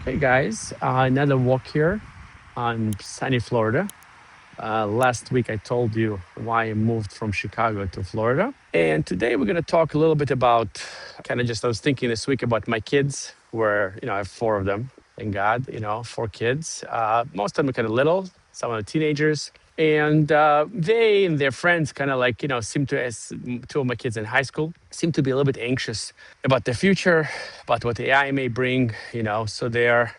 Hey guys, another walk here on sunny Florida. Last week I told you why I moved from Chicago to Florida. And today we're going to talk a little bit about I was thinking this week about my kids, where, I have four of them. Thank God, four kids. Most of them are kind of little, some are teenagers. And they and their friends seem to, as two of my kids in high school, seem to be a little bit anxious about the future, about what AI may bring, so they're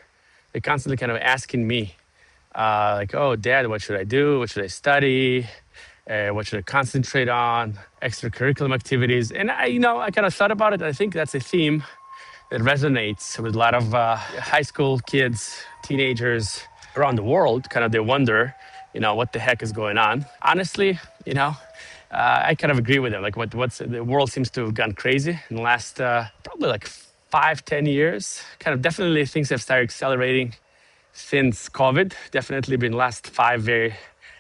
constantly kind of asking me, oh, Dad, what should I do? What should I study? What should I concentrate on? Extracurricular activities. And I kind of thought about it. I think that's a theme that resonates with a lot of high school kids, teenagers around the world. Kind of they wonder, what the heck is going on. Honestly, I kind of agree with them. Like what's the world seems to have gone crazy in the last probably like 5, 10 years. Kind of definitely things have started accelerating since COVID. Definitely been last 5 very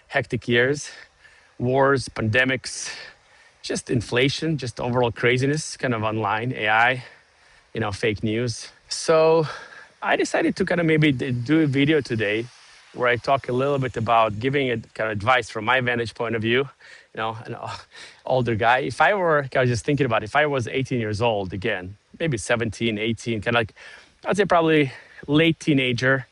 hectic years. Wars, pandemics, just inflation, just overall craziness, kind of online, AI, fake news. So I decided to kind of maybe do a video today where I talk a little bit about giving it kind of advice from my vantage point of view, an older guy. If I were, I was just thinking about if I was 18 years old again, maybe 17, 18, kind of like, I'd say probably late teenager,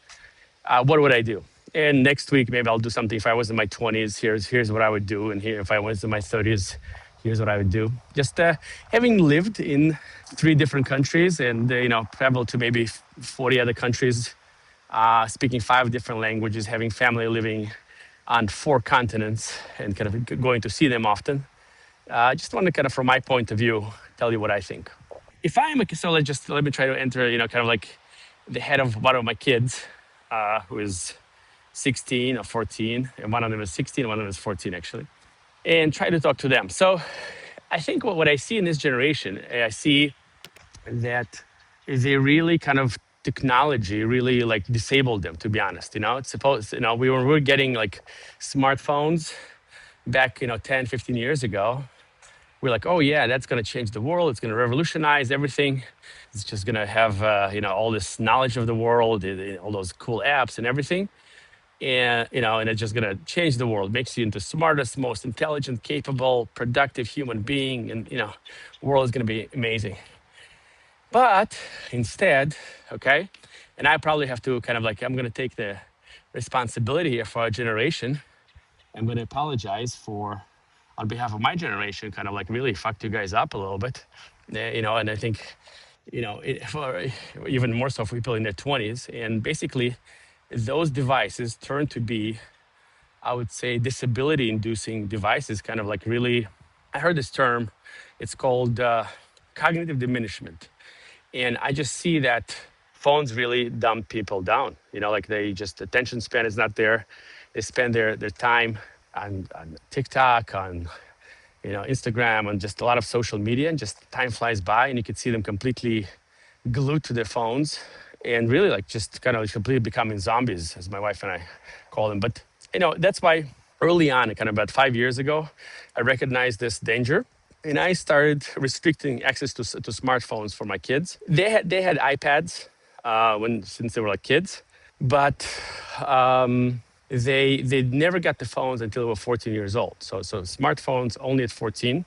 what would I do? And next week, maybe I'll do something. If I was in my 20s, here's what I would do. And here, if I was in my 30s, here's what I would do. Just having lived in 3 different countries and, traveled to maybe 40 other countries, speaking 5 different languages, having family living on 4 continents and kind of going to see them often. I just want to kind of, from my point of view, tell you what I think. If I am so let me try to enter, kind of like the head of one of my kids, who is 16 or 14, and one of them is 16, and one of them is 14 actually, and try to talk to them. So I think what I see in this generation, I see that they really kind of technology really like disabled them, to be honest. It's supposed, we were getting like smartphones back, 10, 15 years ago. We're like, oh yeah, that's going to change the world. It's going to revolutionize everything. It's just going to have, all this knowledge of the world, all those cool apps and everything. And, and it's just going to change the world, makes you into smartest, most intelligent, capable, productive human being. And, the world is going to be amazing. But instead, okay, and I probably have to kind of like, I'm going to take the responsibility here for our generation. I'm going to apologize for, on behalf of my generation, kind of like really fucked you guys up a little bit, and I think, for even more so for people in their 20s. And basically, those devices turn to be, I would say, disability inducing devices, kind of like really, I heard this term, it's called cognitive diminishment. And I just see that phones really dumb people down, like they just, attention span is not there. They spend their time on TikTok, on Instagram, and just a lot of social media, and just time flies by, and you can see them completely glued to their phones, and really like just kind of completely becoming zombies, as my wife and I call them. But that's why early on, kind of about 5 years ago, I recognized this danger, and I started restricting access to smartphones for my kids. They had iPads since they were like kids, but they never got the phones until they were 14 years old. So smartphones only at 14,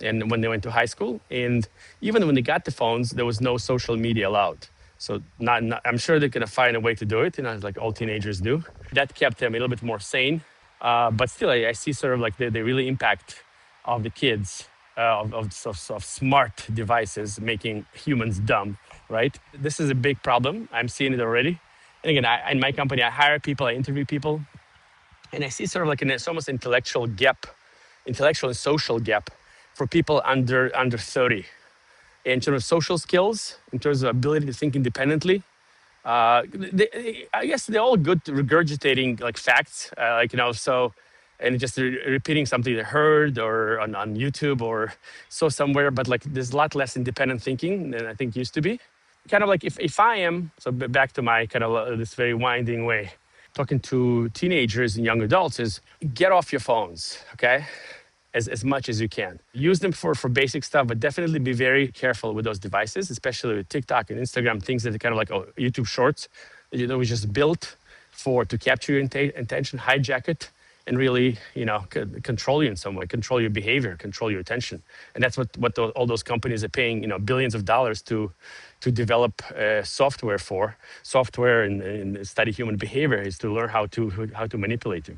and when they went to high school. And even when they got the phones, there was no social media allowed. So not I'm sure they're gonna find a way to do it, like all teenagers do. That kept them a little bit more sane. But still, I see sort of like the really impact of the kids, of smart devices making humans dumb, right? This is a big problem. I'm seeing it already. And again, in my company, I hire people, I interview people, and I see sort of like it's almost intellectual and social gap for people under 30. In terms of social skills, in terms of ability to think independently, I guess they're all good to regurgitating like facts, and just repeating something they heard or on YouTube or saw somewhere, but like there's a lot less independent thinking than I think used to be. Kind of like if I am, so back to my kind of this very winding way, talking to teenagers and young adults is get off your phones, okay? as much as you can. Use them for basic stuff, but definitely be very careful with those devices, especially with TikTok and Instagram, things that are kind of like YouTube Shorts that was just built to capture your attention, hijack it, and really, control you in some way, control your behavior, control your attention. And that's what all those companies are paying, billions of dollars to develop software for. Software and study human behavior is to learn how to manipulate you.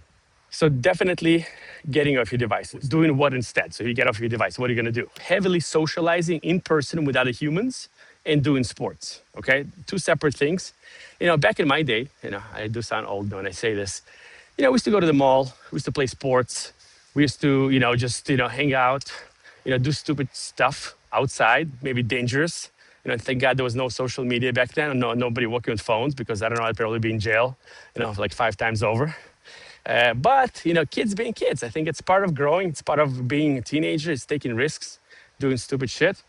So definitely getting off your devices. Doing what instead? So you get off your device. What are you going to do? Heavily socializing in person with other humans and doing sports. Okay, two separate things. Back in my day, I do sound old when I say this. We used to go to the mall. We used to play sports. We used to, just hang out. Do stupid stuff outside, maybe dangerous. Thank God there was no social media back then. No, nobody working with phones because I don't know, I'd probably be in jail, like 5 times over. But kids being kids, I think it's part of growing. It's part of being a teenager. It's taking risks, doing stupid shit,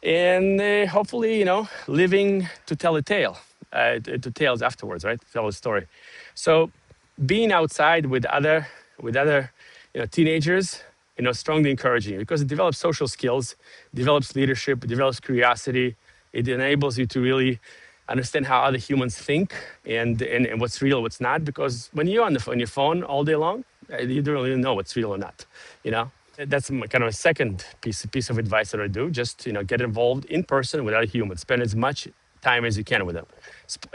and hopefully, living to tell a tale, to tales afterwards, right? To tell a story. So, being outside with other teenagers, strongly encouraging you because it develops social skills, develops leadership, develops curiosity. It enables you to really understand how other humans think and what's real, what's not. Because when you're on your phone all day long, you don't really know what's real or not. That's kind of a second piece of advice that I do. Just get involved in person with other humans. Spend as much time as you can with them.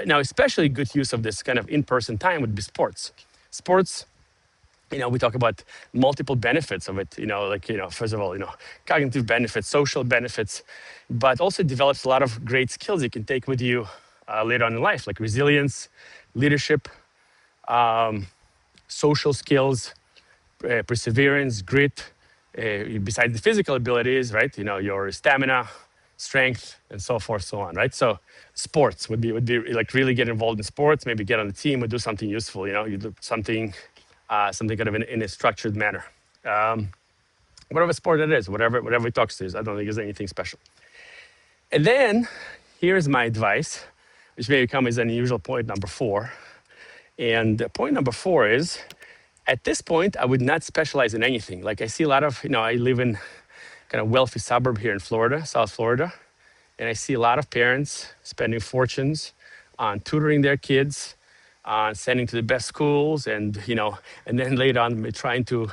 Now, especially good use of this kind of in-person time would be sports. Sports. We talk about multiple benefits of it, first of all, cognitive benefits, social benefits, but also develops a lot of great skills you can take with you later on in life, like resilience, leadership, social skills, perseverance, grit, besides the physical abilities, right? Your stamina, strength, and so forth, so on, right? So sports would be like really get involved in sports, maybe get on the team or do something useful, you do something kind of in a structured manner. Whatever sport it is, whatever it talks to, I don't think there's anything special. And then here's my advice, which may come as an unusual point number 4. And point number 4 is, at this point, I would not specialize in anything. Like I see a lot of, I live in kind of wealthy suburb here in Florida, South Florida, and I see a lot of parents spending fortunes on tutoring their kids, sending to the best schools, and then later on trying to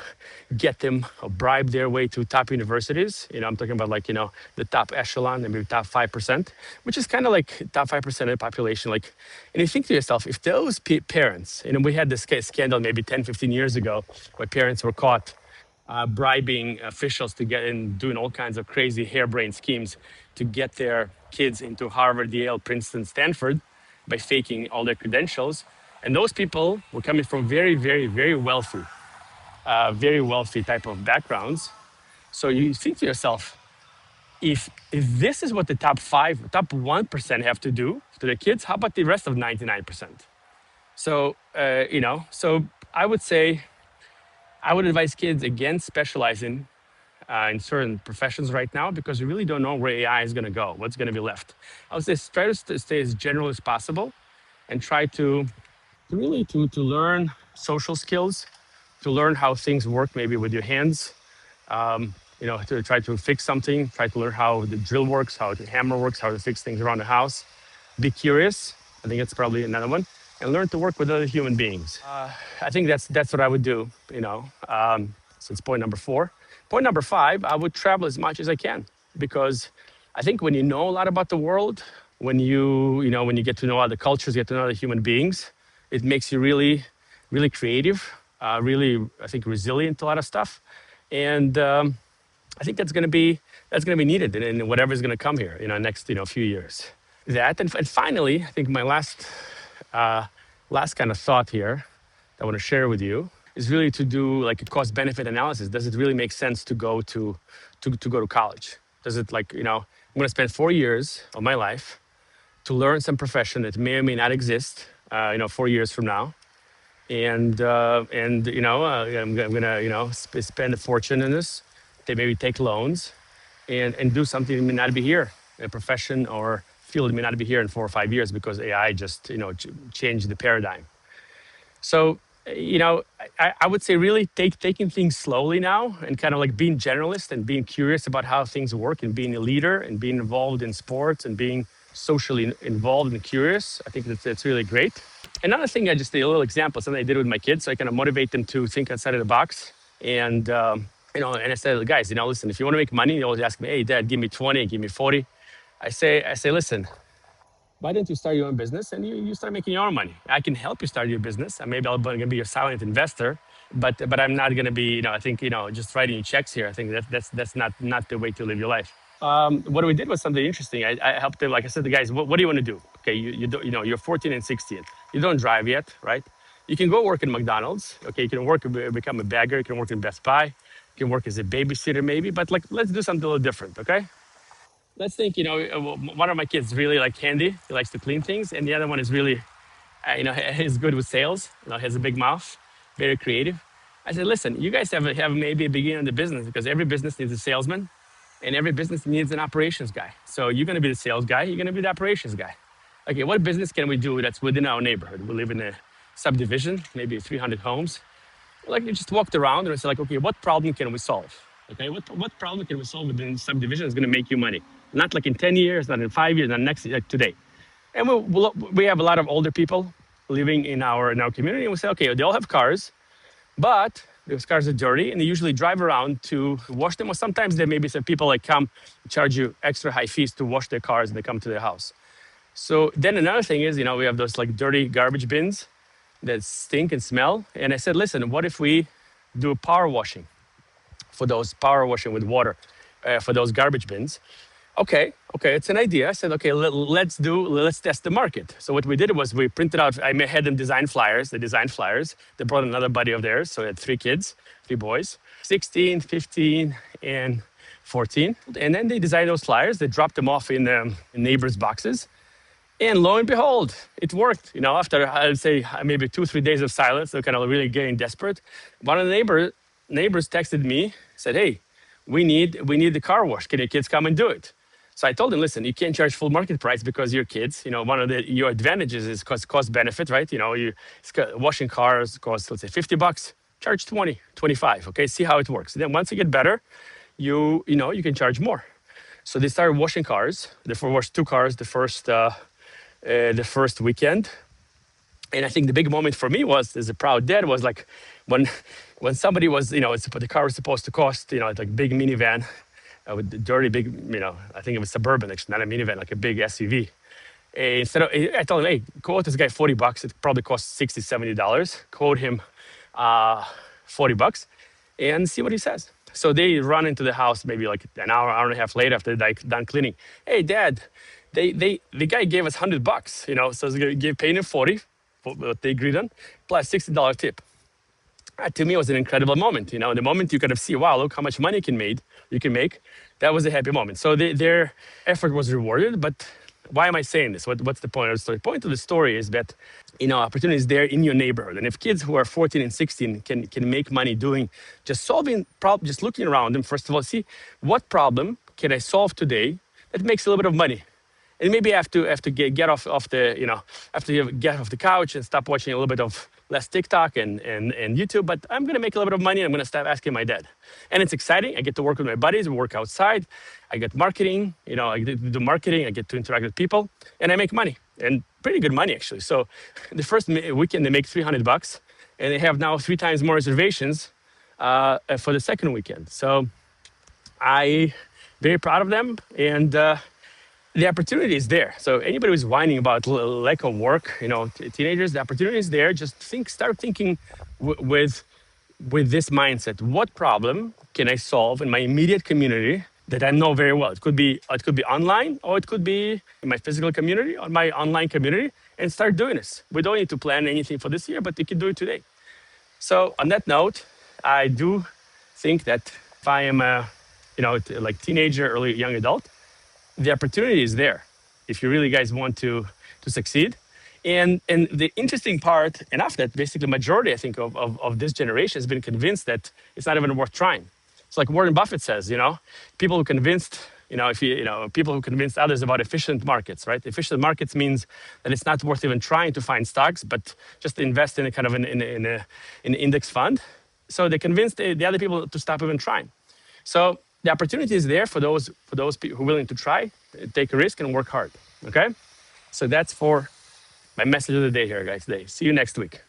get them or bribe their way to top universities. I'm talking about like the top echelon and maybe top 5%, which is kind of like top 5% of the population. Like, and you think to yourself, if those parents, we had this scandal maybe 10, 15 years ago, where parents were caught bribing officials to get in, doing all kinds of crazy harebrained schemes to get their kids into Harvard, Yale, Princeton, Stanford by faking all their credentials. And those people were coming from very, very, very wealthy type of backgrounds. So you think to yourself, if this is what the top 1% have to do to their kids, how about the rest of 99%? So, so I would say, I would advise kids against specializing in certain professions right now because we really don't know where AI is going to go, what's going to be left. I would say try to stay as general as possible and try to learn social skills, to learn how things work maybe with your hands, to try to fix something, try to learn how the drill works, how the hammer works, how to fix things around the house. Be curious. I think it's probably another one. And learn to work with other human beings. I think that's what I would do, so it's point number 4. Point number 5, I would travel as much as I can because I think when you know a lot about the world, when you get to know other cultures, get to know other human beings, it makes you really, really creative, really, I think, resilient to a lot of stuff. And I think that's going to be needed in whatever's going to come here, next, few years. That and finally, I think my last kind of thought here that I want to share with you is really to do like a cost benefit analysis. Does it really make sense to go to college? Does it I'm going to spend 4 years of my life to learn some profession that may or may not exist, 4 years from now, and I'm going to spend a fortune in this. They maybe take loans, and do something that may not be here, a profession or field that may not be here in 4 or 5 years because AI just changed the paradigm. So I would say really taking things slowly now and kind of like being generalist and being curious about how things work and being a leader and being involved in sports and being socially involved and curious. I think that's really great. Another thing, I just did a little example, something I did with my kids, so I kind of motivate them to think outside of the box. And and I said, guys, listen, if you want to make money, you always ask me, hey, Dad, give me 20, give me 40. I say, listen, why don't you start your own business and you start making your own money? I can help you start your business, and maybe I'm going to be a silent investor, but I'm not going to be, I think, just writing you checks here. I think that's not the way to live your life. What we did was something interesting. I helped them, like I said, the guys, what do you want to do? Okay, you don't, you're 14 and 16. You don't drive yet, right? You can go work in McDonald's. Okay, you can become a bagger. You can work in Best Buy. You can work as a babysitter maybe, but like let's do something a little different. Okay, let's think, one of my kids really like candy. He likes to clean things. And the other one is really, he's good with sales, has a big mouth, very creative. I said, listen, you guys have maybe a beginning of the business because every business needs a salesman and every business needs an operations guy. So you're going to be the sales guy. You're going to be the operations guy. Okay, what business can we do that's within our neighborhood? We live in a subdivision, maybe 300 homes. Like you just walked around and it's like, okay, what problem can we solve? Okay, what problem can we solve within subdivision is going to make you money? Not like in 10 years, not in 5 years, not next like today. And we have a lot of older people living in our community, and we say, okay, they all have cars, but those cars are dirty, and they usually drive around to wash them. Or sometimes there may be some people like come charge you extra high fees to wash their cars, and they come to their house. So then another thing is, we have those like dirty garbage bins that stink and smell. And I said, listen, what if we do power washing with water for those garbage bins? Okay, it's an idea. I said, okay, let's test the market. So what we did was we printed out, I had them design flyers. They designed flyers. They brought another buddy of theirs. So I had 3 kids, 3 boys, 16, 15, and 14. And then they designed those flyers. They dropped them off in neighbors' boxes. And lo and behold, it worked. After I'd say maybe 2-3 days of silence, they're kind of really getting desperate. One of the neighbors texted me, said, "Hey, we need the car wash. Can your kids come and do it?" So I told him, listen, you can't charge full market price because you're kids. One of your advantages is cost benefit, right? Washing cars costs, let's say, $50. Charge 20, 25. Okay, see how it works. Then once you get better, you can charge more. So they started washing cars. They washed 2 cars the first weekend. And I think the big moment for me was, as a proud dad, was like when somebody was, the car was supposed to cost, like big minivan with the dirty big, I think it was Suburban, actually, not a minivan, like a big SUV. Instead of, I told him, hey, quote this guy $40. It probably costs $60, $70. Quote him $40 and see what he says. So they run into the house maybe like an hour and a half later after they're done cleaning. Hey, Dad, the guy gave us $100, so he's paying him 40 for what they agreed on, plus $60 tip. To me, it was an incredible moment. The moment you kind of see, wow, look how much money you can make. That was a happy moment. So their effort was rewarded. But why am I saying this? What's the point of the story? The point of the story is that opportunity is there in your neighborhood, and if kids who are 14 and 16 can make money doing just solving problems, just looking around them, first of all, see what problem can I solve today that makes a little bit of money. And maybe I have to get off the after you get off the couch and stop watching a little bit of less TikTok and YouTube. But I'm gonna make a little bit of money. I'm gonna stop asking my dad, and it's exciting. I get to work with my buddies. We work outside. I get marketing. I do marketing. I get to interact with people, and I make money, and pretty good money actually. So the first weekend they make $300, and they have now 3 times more reservations for the second weekend. So I very proud of them, and the opportunity is there. So anybody who's whining about lack of work, teenagers, the opportunity is there. Just start thinking with this mindset. What problem can I solve in my immediate community that I know very well? It could be online, or it could be in my physical community or my online community, and start doing this. We don't need to plan anything for this year, but you can do it today. So on that note, I do think that if I am like teenager, early young adult, the opportunity is there if you really guys want to succeed. And the interesting part, and after that, basically majority, I think, of this generation has been convinced that it's not even worth trying. It's like Warren Buffett says, people who convinced if people who convinced others about efficient markets, right? Efficient markets means that it's not worth even trying to find stocks, but just invest in a kind of an index fund. So they convinced the other people to stop even trying. So the opportunity is there for those people who are willing to try, take a risk, and work hard. Okay, so that's for my message of the day here, guys. Today. See you next week.